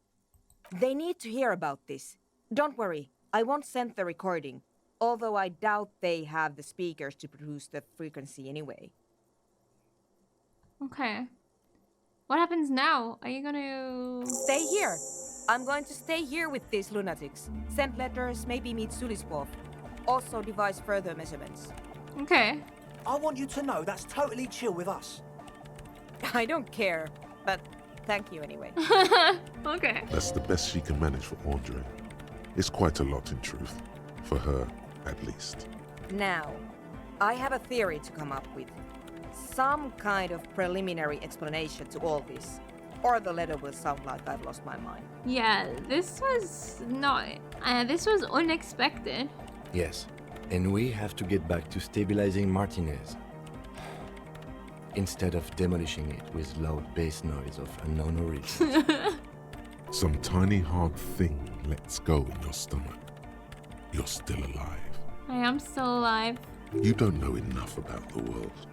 They need to hear about this. Don't worry, I won't send the recording. Although I doubt they have the speakers to produce the frequency anyway. Okay. What happens now? Are you gonna... Stay here. I'm going to stay here with these lunatics. Send letters, maybe meet Suliswolf. Also devise further measurements. Okay. I want you to know that's totally chill with us. I don't care, but thank you anyway. Okay. That's the best she can manage for Andre. It's quite a lot in truth. For her, at least. Now, I have a theory to come up with. Some kind of preliminary explanation to all this. Or the letter will sound like I've lost my mind. Yeah, this was not... this was unexpected. Yes, and we have to get back to stabilizing Martinez. Instead of demolishing it with loud bass noise of unknown origin. Some tiny hard thing lets go in your stomach. You're still alive. I am still alive. You don't know enough about the world.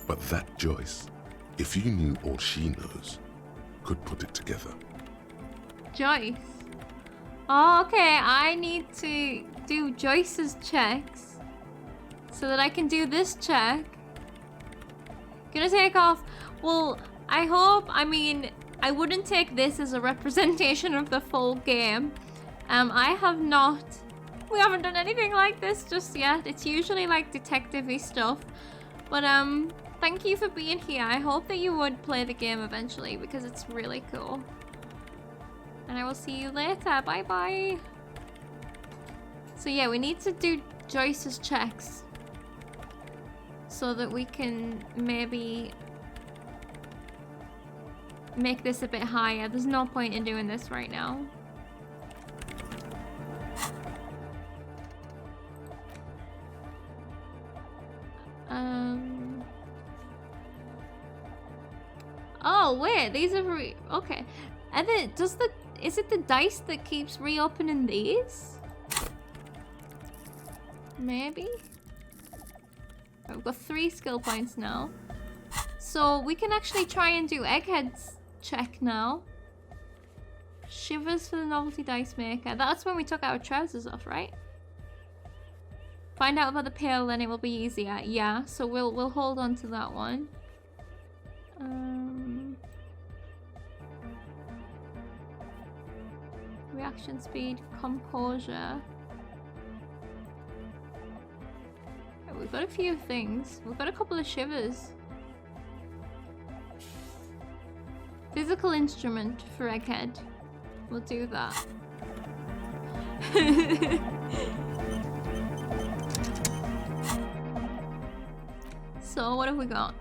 But that Joyce, if you knew all she knows, could put it together. Joyce. Oh, okay. I need to do Joyce's checks so that I can do this check. Gonna take off. Well, I hope, I mean, I wouldn't take this as a representation of the full game. We haven't done anything like this just yet. It's usually like detective-y stuff. But thank you for being here. I hope that you would play the game eventually because it's really cool. And I will see you later. Bye bye. So yeah, we need to do Joyce's checks so that we can maybe make this a bit higher. There's no point in doing this right now. Oh wait, these are okay. And then is it the dice that keeps reopening these? Maybe. Right, we've got 3 skill points now, so we can actually try and do Egghead's check now. Shivers for the novelty dice maker. That's when we took our trousers off, right? Find out about the pill, then it will be easier. Yeah, so we'll hold on to that one. Reaction speed, composure. Right, we've got a few things. We've got a couple of shivers. Physical instrument for Egghead. We'll do that. So what have we got?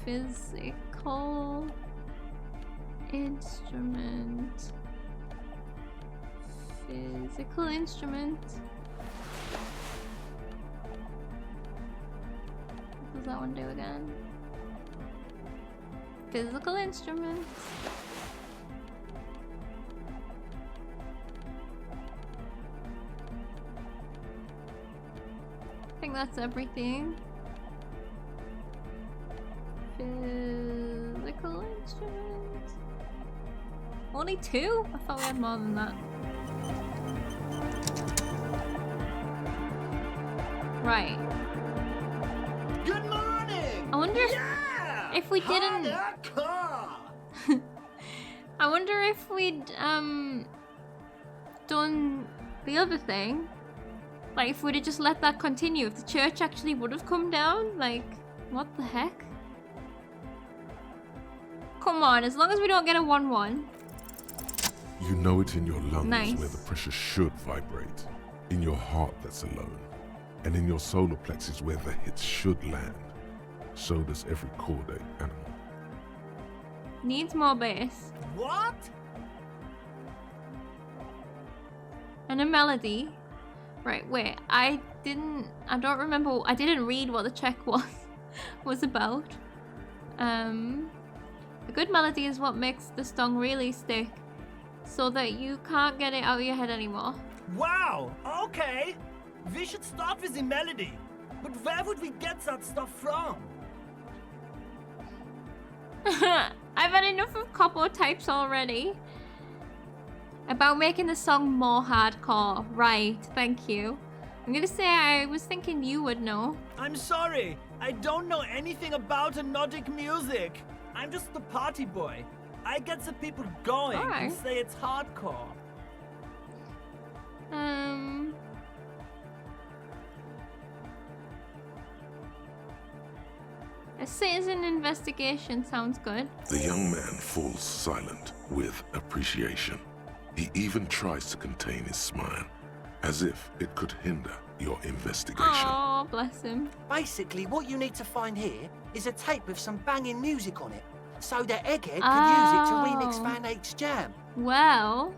Physical instrument. Physical instrument. What does that one do again? Physical instruments. I think that's everything. Physical instruments. Only 2? I thought we had more than that. Right. Good morning! I wonder if we didn't... HajdaH! I wonder if we'd done the other thing. Like if we'd have just let that continue, if the church actually would have come down, like, what the heck? Come on, as long as we don't get a 1-1. You know it in your lungs Nice. where the pressure should vibrate, in your heart that's alone, and in your solar plexus where the hits should land. So does every chordate animal. Needs more bass. What? And a melody. Right, wait, I didn't read what the check was about. A good melody is what makes the song really stick, so that you can't get it out of your head anymore. Wow, okay. We should start with the melody. But where would we get that stuff from? I've had enough of Copo types already. About making the song more hardcore. Right, thank you. I'm gonna say I was thinking you would know. I'm sorry, I don't know anything about Nordic music. I'm just the party boy. I get the people going Alright. and say it's hardcore. A citizen investigation sounds good. The young man falls silent with appreciation. He even tries to contain his smile, as if it could hinder your investigation. Oh, bless him. Basically, what you need to find here is a tape with some banging music on it, so that Egghead could use it to remix Oh. Van Eyck's jam. Well,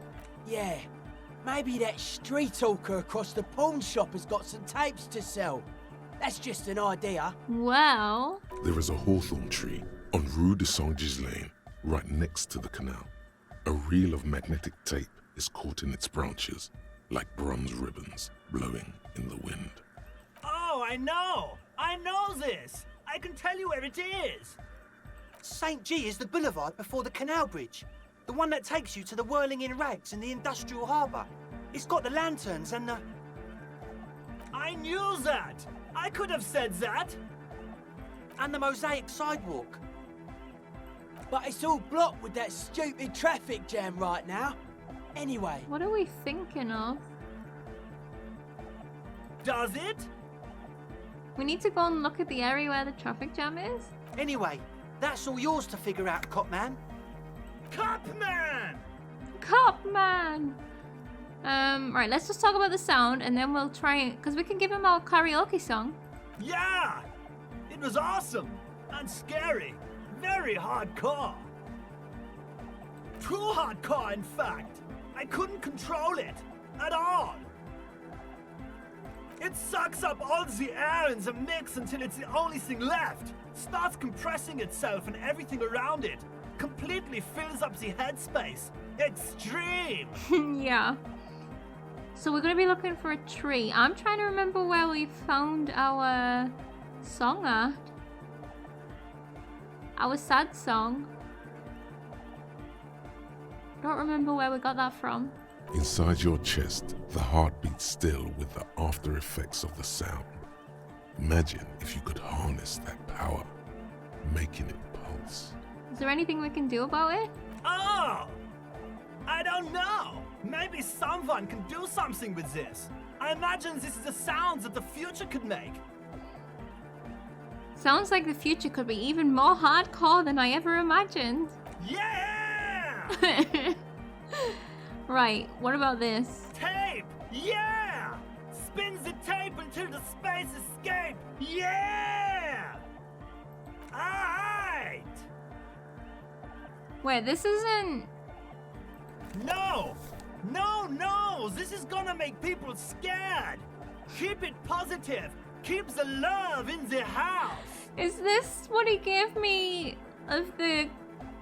Yeah, maybe that street hawker across the pawn shop has got some tapes to sell. That's just an idea. well. There is a hawthorn tree on Rue de Saint-Ghislain, right next to the canal. A reel of magnetic tape is caught in its branches, like bronze ribbons blowing in the wind. Oh, I know! I know this! I can tell you where it is! St. G is the boulevard before the canal bridge. The one that takes you to the whirling in rags and the industrial harbour. It's got the lanterns and the... I knew that! I could have said that! and the mosaic sidewalk. But it's all blocked with that stupid traffic jam right now. Anyway, What are we thinking of? Does it? We need to go and look at the area where the traffic jam is? Anyway, that's all yours to figure out, Copman. Copman! Cop man! Right, let's just talk about the sound and then we'll try it, because we can give him our karaoke song. Yeah! It was awesome! And scary! Very hardcore! Too hardcore, in fact! I couldn't control it! At all! It sucks up all the air in the mix until it's the only thing left! Starts compressing itself and everything around it! Completely fills up the headspace! Extreme! Yeah. So we're going to be looking for a tree. I'm trying to remember where we found our song at. Our sad song. Don't remember where we got that from. Inside your chest, the heart beats still with the after effects of the sound. Imagine if you could harness that power, making it pulse. Is there anything we can do about it? Oh! I don't know! Maybe someone can do something with this. I imagine this is the sounds that the future could make. Sounds like the future could be even more hardcore than I ever imagined. Yeah! Right, what about this? Tape! Yeah! Spins the tape until the space escape! Yeah! Alright! Wait, this isn't... No! No, no! This is gonna make people scared! Keep it positive! Keep the love in the house! Is this what he gave me of the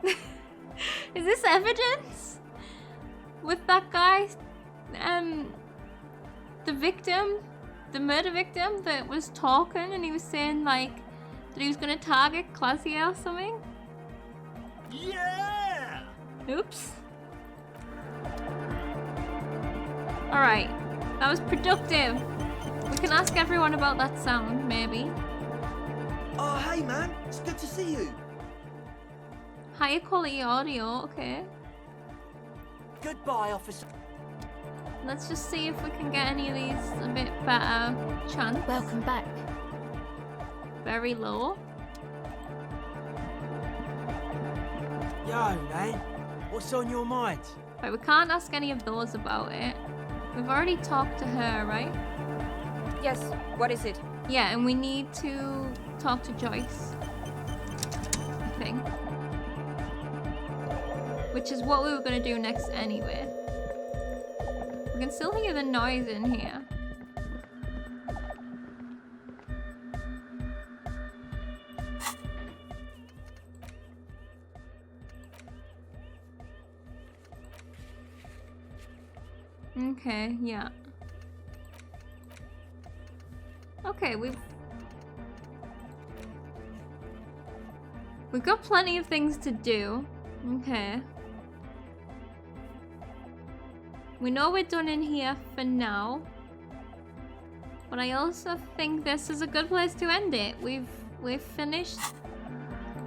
Is this evidence? With that guy, the victim, the murder victim that was talking and he was saying like that he was gonna target Claudia or something? Yeah! Oops. Alright, that was productive. We can ask everyone about that sound, maybe. Oh, hey man, it's good to see you. Higher quality audio, okay. Goodbye, officer. Let's just see if we can get any of these a bit better chance. Welcome back. Very low. Yo, man, what's on your mind? Right, we can't ask any of those about it. We've already talked to her, right? Yes, what is it? Yeah, and we need to talk to Joyce, I think. Which is what we were going to do next anyway. We can still hear the noise in here. Okay, yeah. Okay, we've got plenty of things to do. Okay. We know we're done in here for now. But I also think this is a good place to end it. We've finished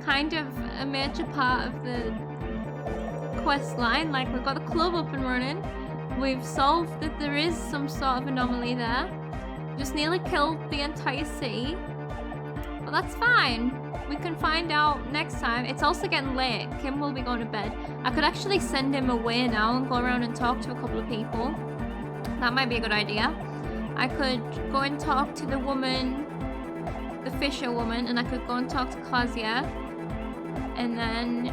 kind of a major part of the quest line. Like, we've got the club up and running. We've solved that there is some sort of anomaly there. Just nearly killed the entire city. But that's fine. We can find out next time. It's also getting late. Kim will be going to bed. I could actually send him away now and go around and talk to a couple of people. That might be a good idea. I could go and talk to the woman, the Fisher woman, and I could go and talk to Claudia. And then,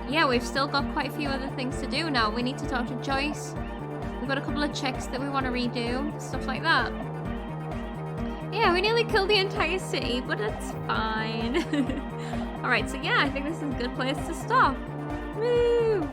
yeah, we've still got quite a few other things to do now. We need to talk to Joyce. We've got a couple of checks that we want to redo, stuff like that. Yeah, we nearly killed the entire city, but it's fine. Alright, so yeah, I think this is a good place to stop. Woo!